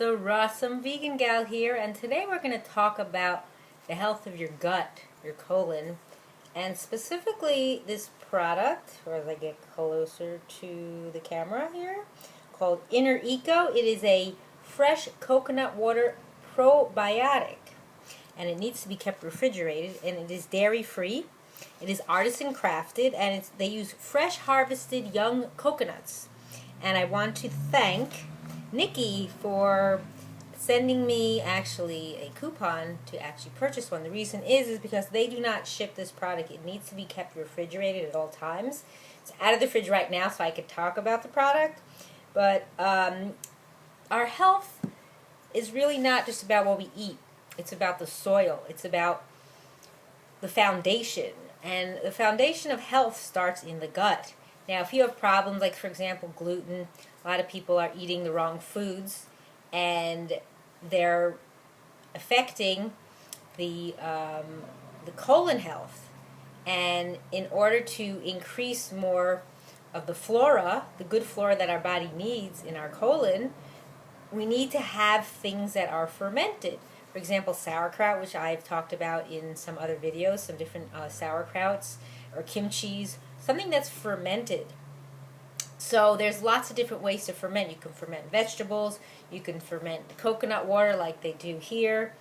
the Rawsome Vegan Gal here, and today we're going to talk about the health of your gut, your colon, and specifically this product, or as I get closer to the camera here, called inner-ēco. It is a fresh coconut water probiotic, and it needs to be kept refrigerated, and it is dairy-free. It is artisan crafted, and they use fresh harvested young coconuts. And I want to thank Nikki for sending me actually a coupon to actually purchase one. The reason is because they do not ship this product. It needs to be kept refrigerated at all times. It's out of the fridge right now, so I could talk about the product. But our health is really not just about what we eat. It's about the soil. It's about the foundation. And the foundation of health starts in the gut. Now, if you have problems like, for example, gluten, a lot of people are eating the wrong foods, and they're affecting the colon health. And in order to increase more of the flora, the good flora that our body needs in our colon, we need to have things that are fermented. For example, sauerkraut, which I've talked about in some other videos, some different sauerkrauts, or kimchis, something that's fermented. So there's lots of different ways to ferment. You can ferment vegetables, you can ferment coconut water like they do here,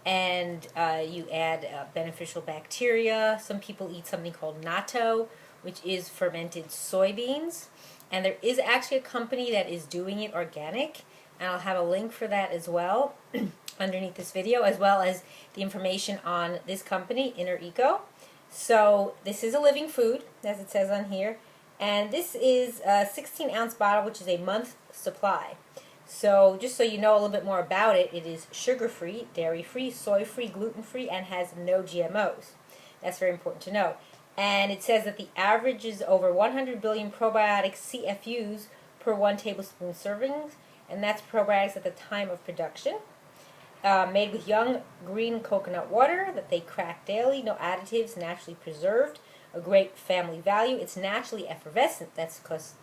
and you add beneficial bacteria. Some people eat something called natto, which is fermented soybeans, and there is actually a company that is doing it organic, and I'll have a link for that as well underneath this video, as well as the information on this company, inner-ēco. So this is a living food, as it says on here, and this is a 16-ounce bottle, which is a month supply. So just so you know a little bit more about it, it is sugar-free, dairy-free, soy-free, gluten-free, and has no GMOs. That's very important to know. And it says that the average is over 100 billion probiotic CFUs per 1 tablespoon servings, and that's probiotics at the time of production. Made with young green coconut water that they crack daily, no additives, naturally preserved, a great family value. It's naturally effervescent, that's because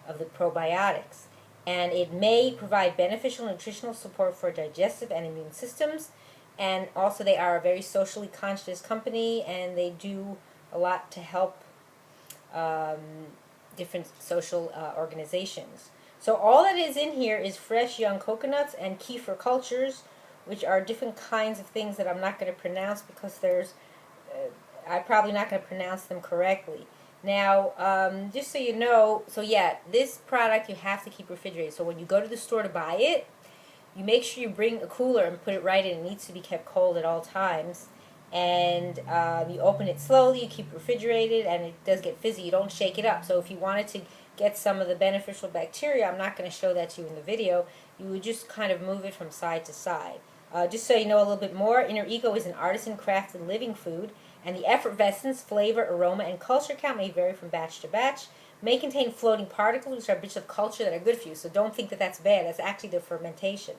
of the probiotics. And it may provide beneficial nutritional support for digestive and immune systems. And also they are a very socially conscious company, and they do a lot to help different social organizations. So all that is in here is fresh young coconuts and kefir cultures, which are different kinds of things that I'm not going to pronounce because I'm probably not going to pronounce them correctly. Now, just so you know, so yeah, this product you have to keep refrigerated. So when you go to the store to buy it, you make sure you bring a cooler and put it right in. It needs to be kept cold at all times. And you open it slowly, you keep it refrigerated, and it does get fizzy. You don't shake it up. So if you wanted to get some of the beneficial bacteria, I'm not going to show that to you in the video, you would just kind of move it from side to side. Just so you know a little bit more, inner-ēco is an artisan crafted living food, and the effervescence, flavor, aroma, and culture count may vary from batch to batch. May contain floating particles, which are bits of culture that are good for you, so don't think that that's bad. That's actually the fermentation.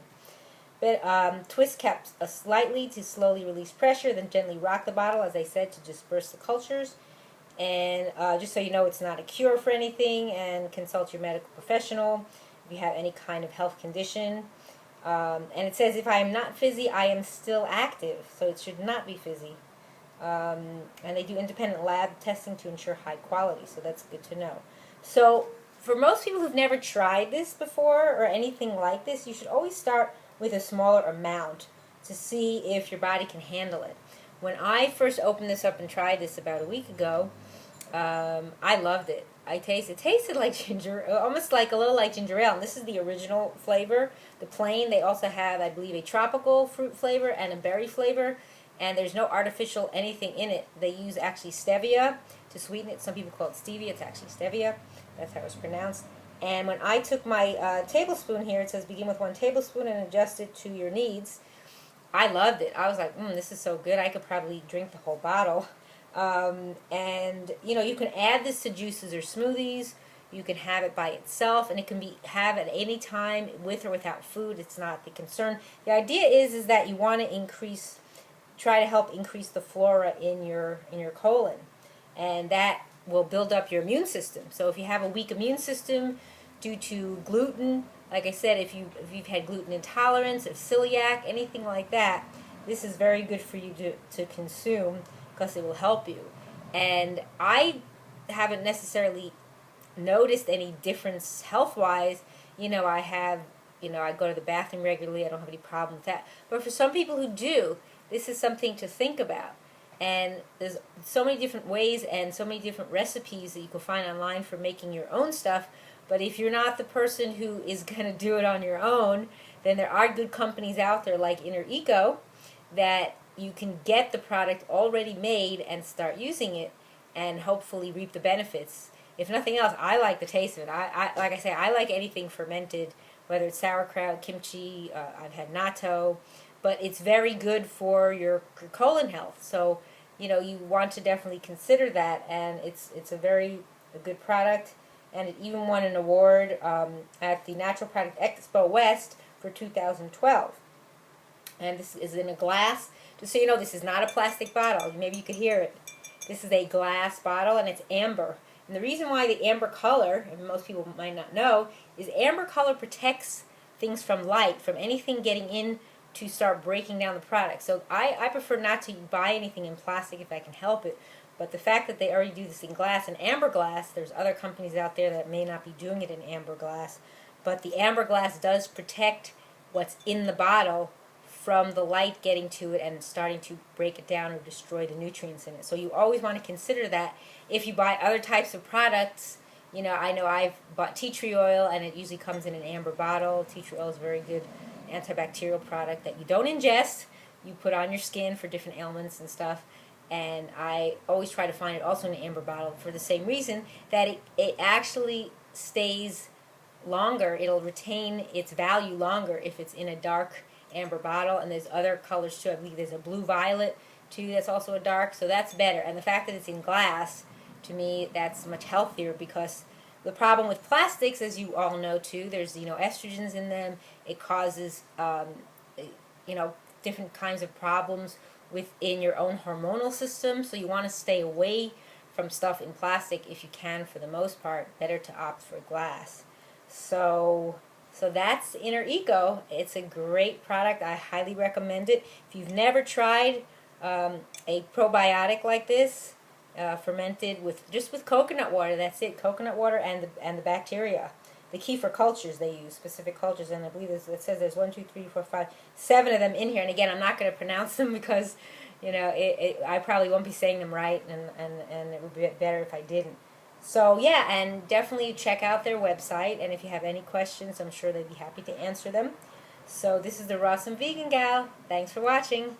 But twist caps slightly to slowly release pressure, then gently rock the bottle, as I said, to disperse the cultures. And just so you know, it's not a cure for anything, and consult your medical professional if you have any kind of health condition. And it says, if I am not fizzy, I am still active, so it should not be fizzy. And they do independent lab testing to ensure high quality, so that's good to know. So for most people who've never tried this before or anything like this, you should always start with a smaller amount to see if your body can handle it. When I first opened this up and tried this about a week ago, I loved it. It tasted like ginger, almost like a little like ginger ale. And this is the original flavor, the plain. They also have, I believe, a tropical fruit flavor and a berry flavor. And there's no artificial anything in it. They use actually stevia to sweeten it. Some people call it stevia. It's actually stevia. That's how it's pronounced. And when I took my tablespoon here, it says begin with 1 tablespoon and adjust it to your needs. I loved it. I was like, this is so good. I could probably drink the whole bottle. And, you know, you can add this to juices or smoothies. You can have it by itself, and it can be have at any time with or without food. It's not the concern. The idea is that you want to try to help increase the flora in your colon, and that will build up your immune system. So if you have a weak immune system due to gluten, like I said, if you've had gluten intolerance, if celiac, anything like that, this is very good for you to consume because it will help you. And I haven't necessarily noticed any difference health-wise. I have, I go to the bathroom regularly. I don't have any problem with that. But for some people who do, this is something to think about. And there's so many different ways and so many different recipes that you can find online for making your own stuff. But if you're not the person who is going to do it on your own, then there are good companies out there like Inner-ēco that you can get the product already made and start using it and hopefully reap the benefits. If nothing else, I like the taste of it. Like I say, I like anything fermented, whether it's sauerkraut, kimchi, I've had natto, but it's very good for your colon health. So, you want to definitely consider that, and it's a good product, and it even won an award at the Natural Product Expo West for 2012. And this is in a glass. Just so you know, this is not a plastic bottle. Maybe you could hear it. This is a glass bottle, and it's amber. And the reason why the amber color, and most people might not know, is amber color protects things from light, from anything getting in to start breaking down the product. So I prefer not to buy anything in plastic if I can help it. But the fact that they already do this in glass, and amber glass, there's other companies out there that may not be doing it in amber glass, but the amber glass does protect what's in the bottle from the light getting to it and starting to break it down or destroy the nutrients in it. So you always want to consider that if you buy other types of products. I know I've bought tea tree oil, and it usually comes in an amber bottle. Tea tree oil is a very good antibacterial product that you don't ingest. You put on your skin for different ailments and stuff. And I always try to find it also in an amber bottle for the same reason, that it actually stays longer. It'll retain its value longer if it's in a dark amber bottle. And there's other colors too. I believe there's a blue violet too that's also a dark, so that's better. And the fact that it's in glass, to me, that's much healthier, because the problem with plastics, as you all know too, there's estrogens in them. It causes different kinds of problems within your own hormonal system. So you want to stay away from stuff in plastic if you can. For the most part, better to opt for glass. So that's Inner-ēco. It's a great product. I highly recommend it. If you've never tried a probiotic like this, fermented just with coconut water. That's it, coconut water and the bacteria. The kefir cultures, they use specific cultures, and I believe it says there's 1, 2, 3, 4, 5, 7 of them in here. And again, I'm not going to pronounce them because I probably won't be saying them right, and it would be better if I didn't. So yeah, and definitely check out their website, and if you have any questions, I'm sure they'd be happy to answer them. So this is the Rawesome Vegan Gal. Thanks for watching.